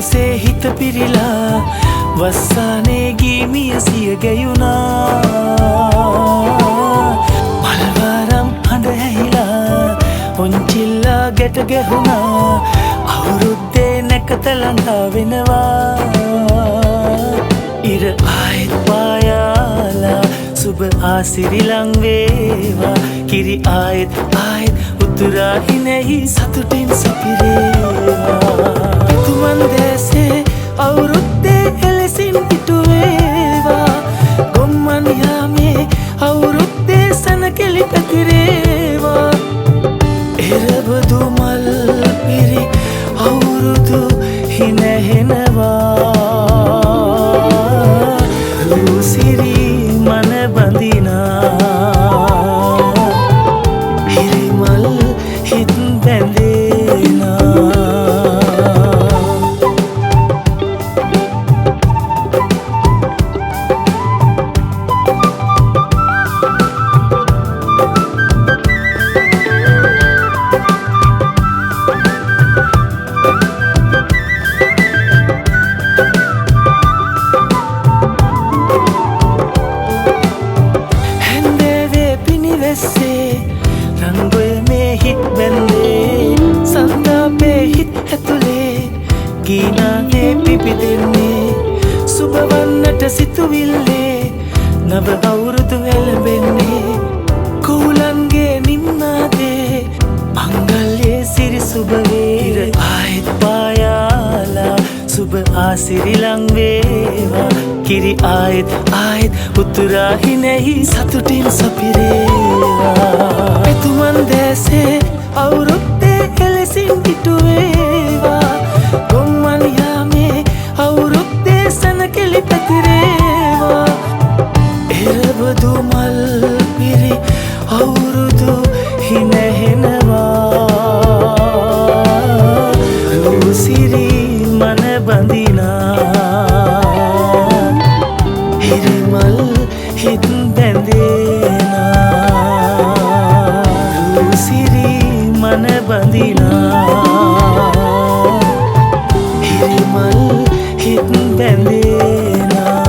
කුසේ හිත පිරිලා වස්සානේ ගීමිය සිය ගැයුණා මල්වාරම් හඬ ඇහිලා ඔන්චිල්ලා ගැට ගැහුණා අවුරුද්දේ නැකත ළඟා වෙනවා ඉර ආයෙත් පායාලා සුබ ආසිරි ලං වේවා කිරි ආයෙත් උතුරා හිනෙහි සතුටින් සපිරේවා තුමන් දැසේ අවුරුද්දේ එලෙසින් පිටුවේවා ගොම්මන් යාමේ අවුරුද්දේ සනකෙලි පැතිරේවා එරබදු මල් පිරි අවුරුදු හිනහෙනවා රූසිරි මන බඳිනා හිරිමල් හිත් බැඳෙනා රංගොය මේ හිත් බැන්දේ සන්දාපේ හිත් ඇතුලේ ගීනානේ පිපිදෙන්නේ සුබවන්නට සිතුවිල්ලේ නව අවුරුදු එළඹෙන්නේ කෝලන්ගේ නිම්නාදේ මංගල්‍යයේ සිරි සුබවේ ආයෙත් පායාලා සුබ ආසිරි ලං වේවා කිරි ආයෙත් උතුරා හිනෙහි සතුටින් සපිරේවා එතුමන් දැසේ අවුරුද්දේ එලෙසින් පිටුවේවා ගොම්මන් යාමේ අවුරුද්දේ සනකෙලි පැතිරේවා එරබදු මල් පිරි අවුරුදු හිනහෙනවා රූසිරි මන බඳිනා හිරිමල් හිත් බැඳෙනා රූසිරි මන බඳිනා හිරිමල් හිත් බැඳෙනා